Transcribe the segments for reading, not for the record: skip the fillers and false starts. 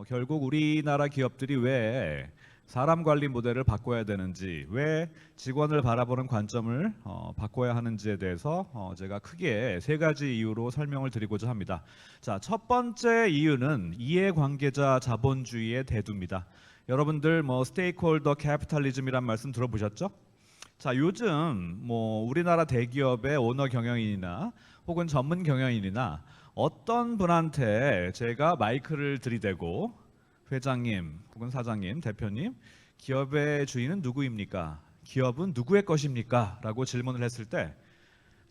결국 우리나라 기업들이 왜 사람 관리 모델을 바꿔야 되는지, 왜 직원을 바라보는 관점을 바꿔야 하는지에 대해서 제가 크게 세 가지 이유로 설명을 드리고자 합니다. 자, 첫 번째 이유는 이해관계자 자본주의의 대두입니다. 여러분들 스테이크홀더 캐피탈리즘이란 말씀 들어보셨죠? 자, 요즘 우리나라 대기업의 오너 경영인이나 혹은 전문 경영인이나 어떤 분한테 제가 마이크를 들이대고 회장님 혹은 사장님, 대표님, 기업의 주인은 누구입니까? 기업은 누구의 것입니까? 라고 질문을 했을 때,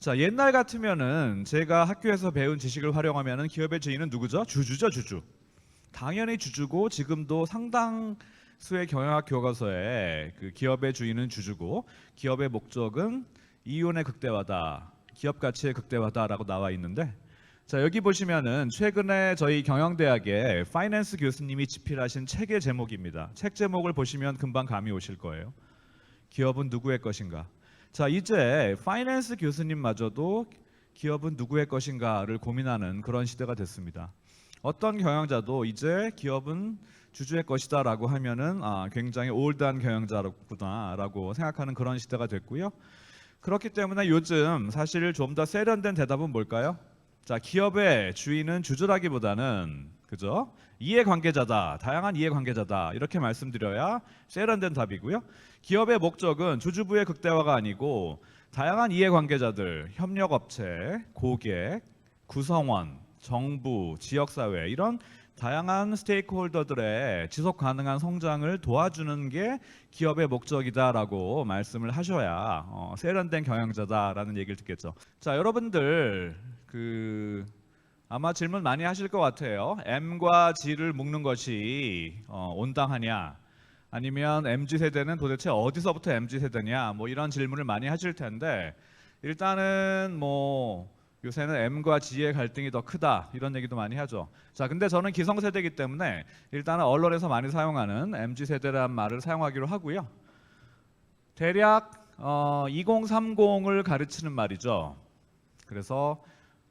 자, 옛날 같으면은 제가 학교에서 배운 지식을 활용하면은 기업의 주인은 누구죠? 주주죠, 주주. 당연히 주주고, 지금도 상당수의 경영학 교과서에 그 기업의 주인은 주주고, 기업의 목적은 이윤의 극대화다, 기업 가치의 극대화다라고 나와 있는데, 자, 여기 보시면은 최근에 저희 경영대학의 파이낸스 교수님이 집필하신 책의 제목입니다. 책 제목을 보시면 금방 감이 오실 거예요. 기업은 누구의 것인가? 자, 이제 파이낸스 교수님마저도 기업은 누구의 것인가를 고민하는 그런 시대가 됐습니다. 어떤 경영자도 이제 기업은 주주의 것이다라고 하면은 굉장히 올드한 경영자구나라고 생각하는 그런 시대가 됐고요. 그렇기 때문에 요즘 사실 좀 더 세련된 대답은 뭘까요? 자, 기업의 주인은 주주라기보다는 그죠? 이해관계자다, 다양한 이해관계자다 이렇게 말씀드려야 세련된 답이고요. 기업의 목적은 주주부의 극대화가 아니고 다양한 이해관계자들, 협력업체, 고객, 구성원, 정부, 지역사회 이런 다양한 스테이크홀더들의 지속 가능한 성장을 도와주는 게 기업의 목적이다라고 말씀을 하셔야 세련된 경영자다라는 얘기를 듣겠죠. 자, 여러분들 아마 질문 많이 하실 것 같아요. M과 G를 묶는 것이 온당하냐? 아니면 MZ세대는 도대체 어디서부터 MZ세대냐? 이런 질문을 많이 하실 텐데 일단은 요새는 M과 G의 갈등이 더 크다 이런 얘기도 많이 하죠. 자, 근데 저는 기성세대이기 때문에 일단은 언론에서 많이 사용하는 MZ세대란 말을 사용하기로 하고요. 대략 2030을 가르치는 말이죠. 그래서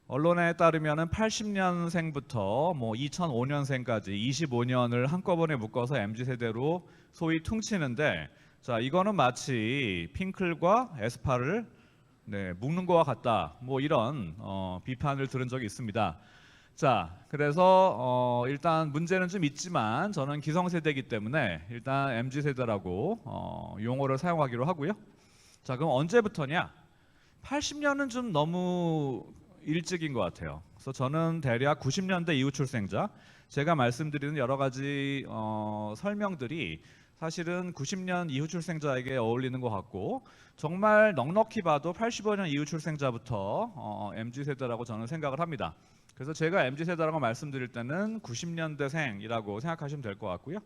언론에 따르면은 80년생부터 2005년생까지 25년을 한꺼번에 묶어서 MZ세대로 소위 퉁치는데, 자, 이거는 마치 핑클과 에스파를 묶는 거와 같다. 이런 비판을 들은 적이 있습니다. 자, 그래서 일단 문제는 좀 있지만 저는 기성세대이기 때문에 일단 MZ세대라고 용어를 사용하기로 하고요. 자, 그럼 언제부터냐? 80년은 좀 너무 일찍인 것 같아요. 그래서 저는 대략 90년대 이후 출생자, 제가 말씀드리는 여러 가지 설명들이 사실은 90년 이후 출생자에게 어울리는 것 같고, 정말 넉넉히 봐도 85년 이후 출생자부터 MZ세대라고 저는 생각을 합니다. 그래서 제가 MZ세대라고 말씀드릴 때는 90년대생이라고 생각하시면 될 것 같고요.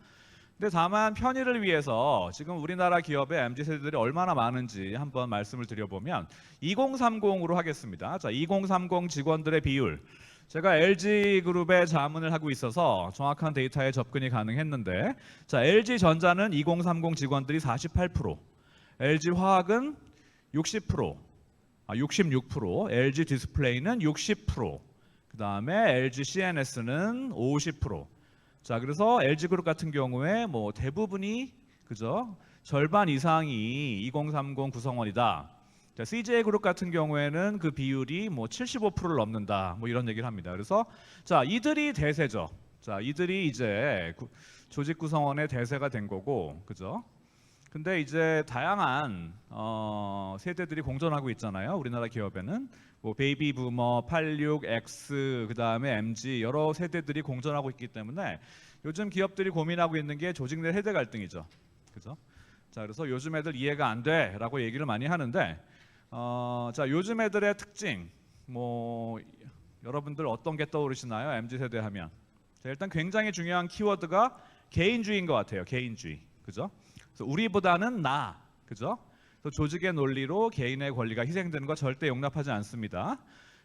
근데 다만 편의를 위해서 지금 우리나라 기업의 MZ세대들이 얼마나 많은지 한번 말씀을 드려보면 2030으로 하겠습니다. 자, 2030 직원들의 비율. 제가 LG그룹에 자문을 하고 있어서 정확한 데이터에 접근이 가능했는데, 자, LG전자는 2030 직원들이 48%, LG화학은 60%, 66%, LG디스플레이는 60%, 그 다음에 LGCNS는 50%. 자, 그래서 LG그룹 같은 경우에 대부분이 그죠? 절반 이상이 2030 구성원이다. 자, CJ그룹 같은 경우에는 그 비율이 75%를 넘는다. 이런 얘기를 합니다. 그래서 자, 이들이 대세죠. 자, 이들이 이제 조직 구성원의 대세가 된 거고, 그죠? 근데 이제 다양한 세대들이 공존하고 있잖아요. 우리나라 기업에는 베이비 부머, 86X, 그다음에 MG 여러 세대들이 공존하고 있기 때문에 요즘 기업들이 고민하고 있는 게 조직 내 세대 갈등이죠. 그죠? 자, 그래서 요즘 애들 이해가 안 돼라고 얘기를 많이 하는데 자, 요즘 애들의 특징 여러분들 어떤 게 떠오르시나요? MZ 세대 하면. 자, 일단 굉장히 중요한 키워드가 개인주의인 것 같아요. 개인주의. 그죠? 그래서 우리보다는 나. 그죠? 조직의 논리로 개인의 권리가 희생되는 거 절대 용납하지 않습니다.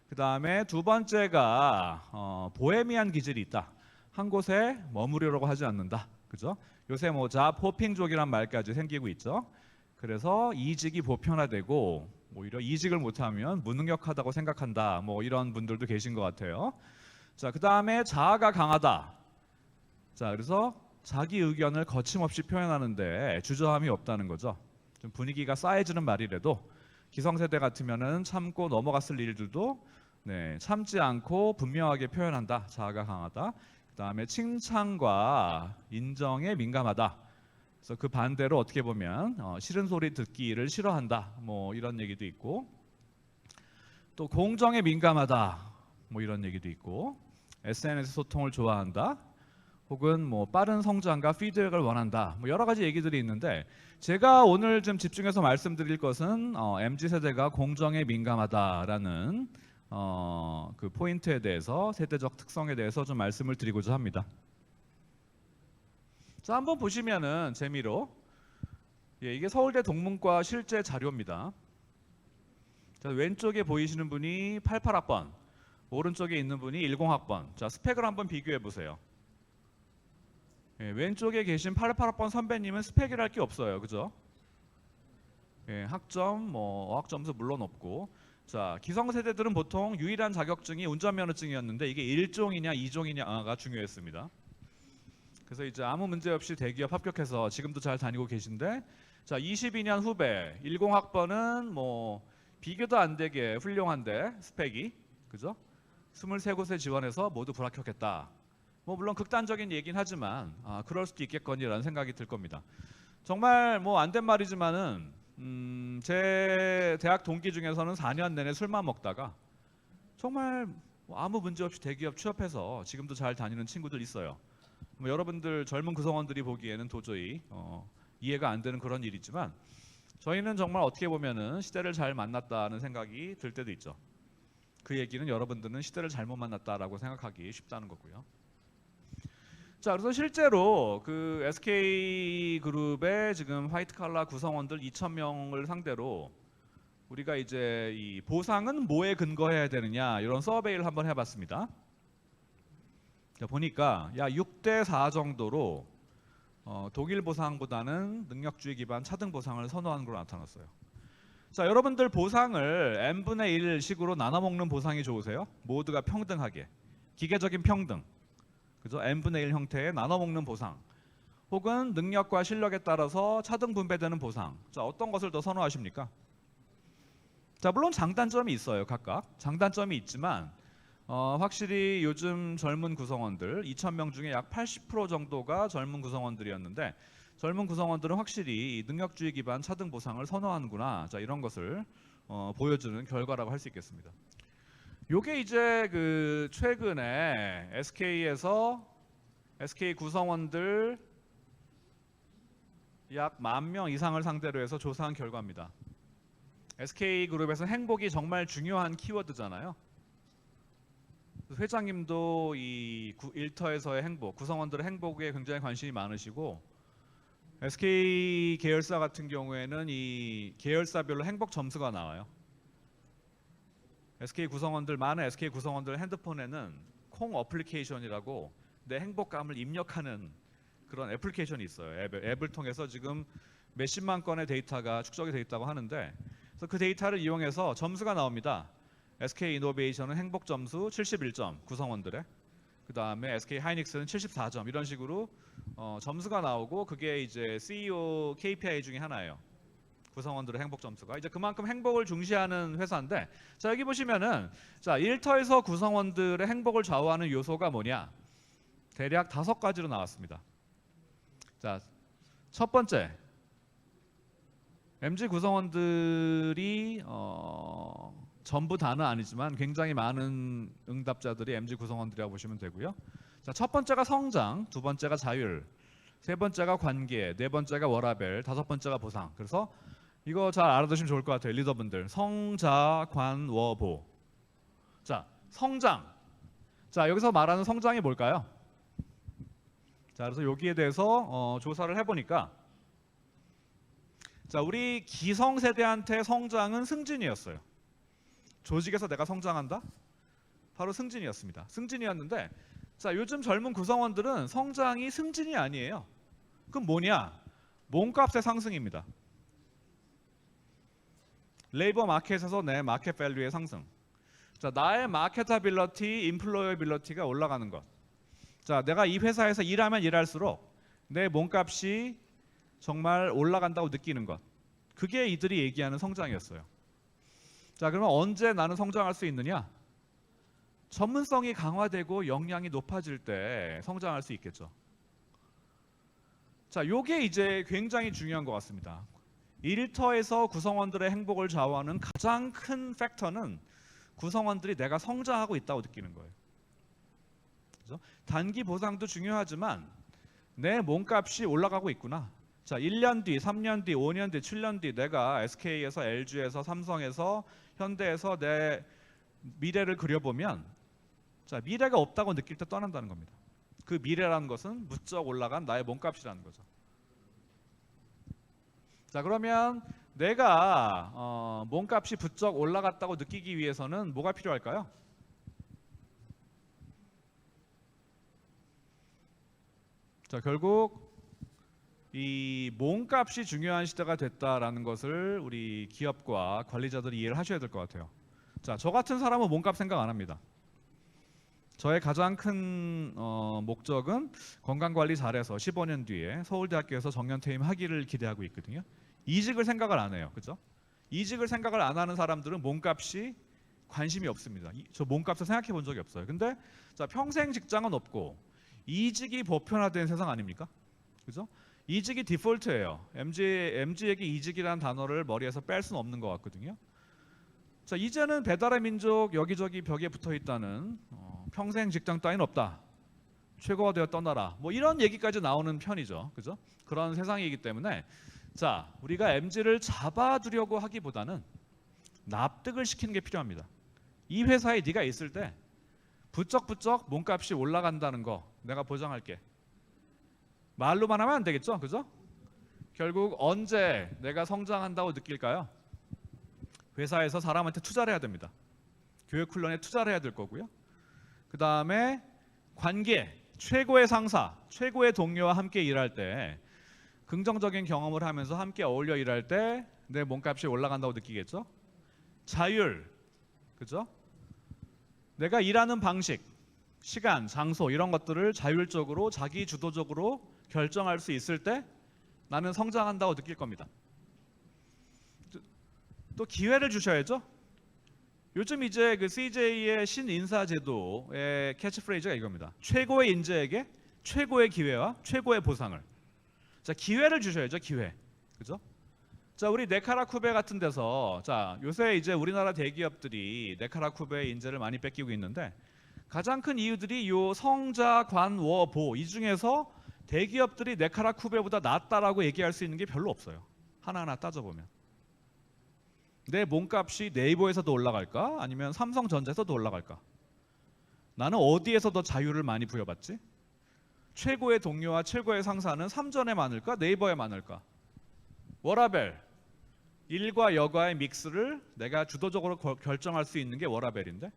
그 다음에 두 번째가 보헤미안 기질이 있다. 한 곳에 머무르려고 하지 않는다. 그죠? 요새 자포핑족이란 말까지 생기고 있죠. 그래서 이직이 보편화되고 오히려 이직을 못하면 무능력하다고 생각한다. 이런 분들도 계신 것 같아요. 자, 그 다음에 자아가 강하다. 자, 그래서 자기 의견을 거침없이 표현하는데 주저함이 없다는 거죠. 좀 분위기가 싸해지는 말이라도 기성세대 같으면은 참고 넘어갔을 일들도 참지 않고 분명하게 표현한다. 자아가 강하다. 그다음에 칭찬과 인정에 민감하다. 그래서 그 반대로 어떻게 보면 싫은 소리 듣기를 싫어한다. 뭐 이런 얘기도 있고, 또 공정에 민감하다. 뭐 이런 얘기도 있고, SNS 소통을 좋아한다. 혹은 뭐 빠른 성장과 피드백을 원한다. 뭐 여러 가지 얘기들이 있는데, 제가 오늘 좀 집중해서 말씀드릴 것은 MZ 세대가 공정에 민감하다라는 그 포인트에 대해서, 세대적 특성에 대해서 좀 말씀을 드리고자 합니다. 자, 한번 보시면은 재미로, 이게 서울대 동문과 실제 자료입니다. 자, 왼쪽에 보이시는 분이 88학번, 오른쪽에 있는 분이 10학번. 자, 스펙을 한번 비교해 보세요. 왼쪽에 계신 88학번 선배님은 스펙이랄 게 없어요. 그죠? 학점, 뭐 어학 점수 물론 없고. 자, 기성세대들은 보통 유일한 자격증이 운전면허증이었는데 이게 1종이냐 2종이냐가 중요했습니다. 그래서 이제 아무 문제 없이 대기업 합격해서 지금도 잘 다니고 계신데, 자, 22년 후배 10학번은 뭐 비교도 안 되게 훌륭한데 스펙이, 그죠? 23곳에 지원해서 모두 불합격했다. 뭐 물론 극단적인 얘기는 하지만 그럴 수도 있겠거니라는 생각이 들 겁니다. 정말 뭐 안 된 말이지만은 제 대학 동기 중에서는 4년 내내 술만 먹다가 정말 뭐 아무 문제 없이 대기업 취업해서 지금도 잘 다니는 친구들 있어요. 뭐 여러분들 젊은 구성원들이 보기에는 도저히 이해가 안 되는 그런 일이지만, 저희는 정말 어떻게 보면은 시대를 잘 만났다는 생각이 들 때도 있죠. 그 얘기는 여러분들은 시대를 잘못 만났다라고 생각하기 쉽다는 거고요. 자, 그래서 실제로 그 SK그룹의 지금 화이트 칼라 구성원들 2,000명을 상대로 우리가 이제 이 보상은 뭐에 근거해야 되느냐 이런 서베이를 한번 해봤습니다. 자, 보니까 약 6대 4 정도로 독일 보상보다는 능력주의 기반 차등 보상을 선호하는 걸로 나타났어요. 자, 여러분들 보상을 n분의 1식으로 나눠 먹는 보상이 좋으세요? 모두가 평등하게, 기계적인 평등, 그죠? n분의 1 형태의 나눠 먹는 보상, 혹은 능력과 실력에 따라서 차등 분배되는 보상. 자, 어떤 것을 더 선호하십니까? 자, 물론 장단점이 있어요. 각각 장단점이 있지만 확실히 요즘 젊은 구성원들 2,000명 중에 약 80% 정도가 젊은 구성원들이었는데, 젊은 구성원들은 확실히 이 능력주의 기반 차등 보상을 선호하는구나. 자, 이런 것을 보여주는 결과라고 할 수 있겠습니다. 요게 이제 그 최근에 SK에서 SK 구성원들 약 10,000명 이상을 상대로 해서 조사한 결과입니다. SK그룹에서 행복이 정말 중요한 키워드잖아요. 회장님도 이 일터에서의 행복, 구성원들의 행복에 굉장히 관심이 많으시고, SK 계열사 같은 경우에는 이 계열사별로 행복 점수가 나와요. 많은 SK 구성원들 핸드폰에는 콩 어플리케이션이라고 내 행복감을 입력하는 그런 애플리케이션이 있어요. 앱을 통해서 지금 몇십만 건의 데이터가 축적이 되어 있다고 하는데, 그래서 그 데이터를 이용해서 점수가 나옵니다. SK 이노베이션은 행복 점수 71점 구성원들의, 그 다음에 SK 하이닉스는 74점, 이런 식으로 점수가 나오고, 그게 이제 CEO KPI 중에 하나예요. 구성원들의 행복 점수가 이제 그만큼 행복을 중시하는 회사인데, 자, 여기 보시면은 자, 일터에서 구성원들의 행복을 좌우하는 요소가 뭐냐, 대략 5가지로 나왔습니다. 자, 첫 번째, MZ 구성원들이 전부 다는 아니지만 굉장히 많은 응답자들이 MZ 구성원들이라고 보시면 되고요. 자, 첫 번째가 성장, 두 번째가 자율, 세 번째가 관계, 네 번째가 워라밸, 다섯 번째가 보상. 그래서 이거 잘 알아두시면 좋을 것 같아요, 리더분들. 성자, 관, 워, 보. 자, 성장. 자, 여기서 말하는 성장이 뭘까요? 자, 그래서 여기에 대해서 조사를 해보니까, 자, 우리 기성세대한테 성장은 승진이었어요. 조직에서 내가 성장한다? 바로 승진이었습니다. 승진이었는데, 자, 요즘 젊은 구성원들은 성장이 승진이 아니에요. 그럼 뭐냐? 몸값의 상승입니다. 레이버 마켓에서 내 마켓 밸류의 상승. 자, 나의 마케터빌러티, 인플로어빌러티가 올라가는 것. 자, 내가 이 회사에서 일하면 일할수록 내 몸값이 정말 올라간다고 느끼는 것. 그게 이들이 얘기하는 성장이었어요. 자, 그러면 언제 나는 성장할 수 있느냐? 전문성이 강화되고 역량이 높아질 때 성장할 수 있겠죠. 자, 요게 이제 굉장히 중요한 것 같습니다. 일터에서 구성원들의 행복을 좌우하는 가장 큰 팩터는 구성원들이 내가 성장하고 있다고 느끼는 거예요. 그죠? 단기 보상도 중요하지만 내 몸값이 올라가고 있구나. 자, 1년 뒤, 3년 뒤, 5년 뒤, 7년 뒤 내가 SK에서, LG에서, 삼성에서, 현대에서 내 미래를 그려보면, 자, 미래가 없다고 느낄 때 떠난다는 겁니다. 그 미래라는 것은 무척 올라간 나의 몸값이라는 거죠. 자, 그러면 내가 몸값이 부쩍 올라갔다고 느끼기 위해서는 뭐가 필요할까요? 자, 결국 이 몸값이 중요한 시대가 됐다라는 것을 우리 기업과 관리자들이 이해를 하셔야 될 것 같아요. 자, 저 같은 사람은 몸값 생각 안 합니다. 저의 가장 큰 목적은 건강관리 잘해서 15년 뒤에 서울대학교에서 정년퇴임 하기를 기대하고 있거든요. 이직을 생각을 안 해요. 그죠? 이직을 생각을 안 하는 사람들은 몸값이 관심이 없습니다. 저 몸값을 생각해 본 적이 없어요. 근데 자, 평생 직장은 없고 이직이 보편화된 세상 아닙니까? 그죠? 이직이 디폴트예요. MZ에게 이직이라는 단어를 머리에서 뺄 수는 없는 것 같거든요. 자, 이제는 배달의 민족 여기저기 벽에 붙어 있다는 평생 직장 따윈 없다. 최고가 되어 떠나라. 뭐 이런 얘기까지 나오는 편이죠. 그죠? 그런 세상이기 때문에 자, 우리가 MZ를 잡아두려고 하기보다는 납득을 시키는 게 필요합니다. 이 회사에 네가 있을 때 부쩍부쩍 몸값이 올라간다는 거 내가 보장할게. 말로만 하면 안 되겠죠? 그죠? 결국 언제 내가 성장한다고 느낄까요? 회사에서 사람한테 투자를 해야 됩니다. 교육 훈련에 투자를 해야 될 거고요. 그 다음에 관계, 최고의 상사, 최고의 동료와 함께 일할 때 긍정적인 경험을 하면서 함께 어울려 일할 때 내 몸값이 올라간다고 느끼겠죠? 자율, 그죠? 내가 일하는 방식, 시간, 장소 이런 것들을 자율적으로 자기 주도적으로 결정할 수 있을 때 나는 성장한다고 느낄 겁니다. 또 기회를 주셔야죠. 요즘 이제 그 CJ의 신인사 제도의 캐치프레이즈가 이겁니다. 최고의 인재에게 최고의 기회와 최고의 보상을. 자, 기회를 주셔야죠. 기회. 그죠? 자, 우리 네카라쿠베 같은 데서 자, 요새 이제 우리나라 대기업들이 네카라쿠베의 인재를 많이 뺏기고 있는데 가장 큰 이유들이 요 성자, 관, 워, 보 이 중에서 대기업들이 네카라쿠베보다 낫다라고 얘기할 수 있는 게 별로 없어요. 하나하나 따져보면. 내 몸값이 네이버에서도 올라갈까? 아니면 삼성전자에서도 올라갈까? 나는 어디에서 더 자유를 많이 부여받지? 최고의 동료와 최고의 상사는 삼전에 많을까? 네이버에 많을까? 워라벨, 일과 여가의 믹스를 내가 주도적으로 결정할 수 있는 게 워라벨인데,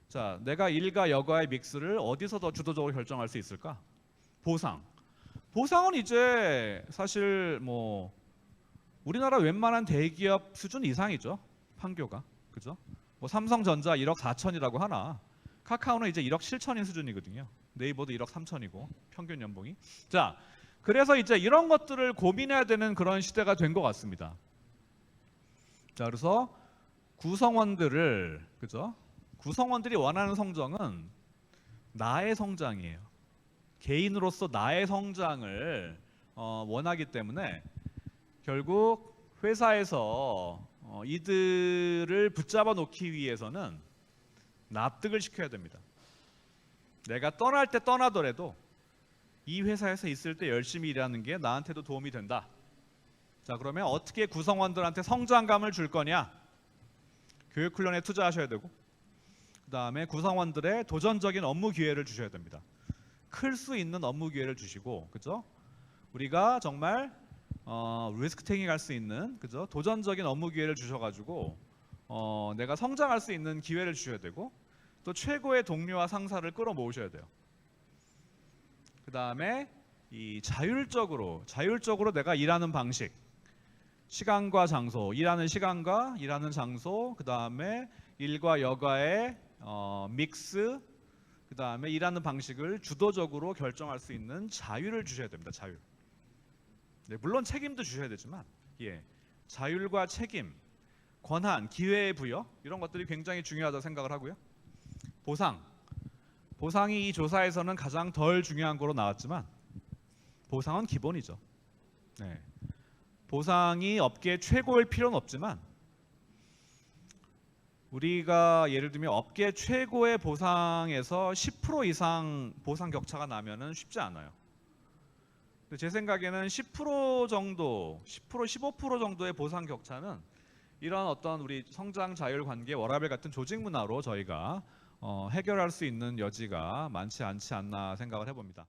자, 내가 일과 여가의 믹스를 어디서 더 주도적으로 결정할 수 있을까? 보상. 보상은 이제 사실 뭐 우리나라 웬만한 대기업 수준 이상이죠. 판교가. 그죠? 뭐 삼성전자 1억 4천이라고 하나. 카카오는 이제 1억 7천인 수준이거든요. 네이버도 1억 3천이고 평균 연봉이. 자, 그래서 이제 이런 것들을 고민해야 되는 그런 시대가 된 것 같습니다. 자, 그래서 구성원들을, 그죠? 구성원들이 원하는 성장은 나의 성장이에요. 개인으로서 나의 성장을 원하기 때문에 결국 회사에서 이들을 붙잡아 놓기 위해서는 납득을 시켜야 됩니다. 내가 떠날 때 떠나더라도 이 회사에서 있을 때 열심히 일하는 게 나한테도 도움이 된다. 자, 그러면 어떻게 구성원들한테 성장감을 줄 거냐? 교육 훈련에 투자하셔야 되고, 그 다음에 구성원들의 도전적인 업무 기회를 주셔야 됩니다. 클 수 있는 업무 기회를 주시고, 그죠? 우리가 정말 리스크 테이킹 할 수 있는, 그죠? 도전적인 업무 기회를 주셔가지고 내가 성장할 수 있는 기회를 주셔야 되고, 또 최고의 동료와 상사를 끌어모으셔야 돼요. 그 다음에 이 자율적으로 내가 일하는 방식, 시간과 장소, 일하는 시간과 일하는 장소, 그 다음에 일과 여가의 믹스, 그다음에 일하는 방식을 주도적으로 결정할 수 있는 자유를 주셔야 됩니다. 자유. 네, 물론 책임도 주셔야 되지만, 예, 자율과 책임, 권한, 기회의 부여 이런 것들이 굉장히 중요하다고 생각을 하고요. 보상이 이 조사에서는 가장 덜 중요한 거로 나왔지만 보상은 기본이죠. 네. 보상이 업계 최고일 필요는 없지만 우리가 예를 들면 업계 최고의 보상에서 10% 이상 보상 격차가 나면은 쉽지 않아요. 근데 제 생각에는 10% 정도, 10% 15% 정도의 보상 격차는 이런 어떤 우리 성장 자율 관계 워라밸 같은 조직 문화로 저희가 해결할 수 있는 여지가 많지 않지 않나 생각을 해봅니다.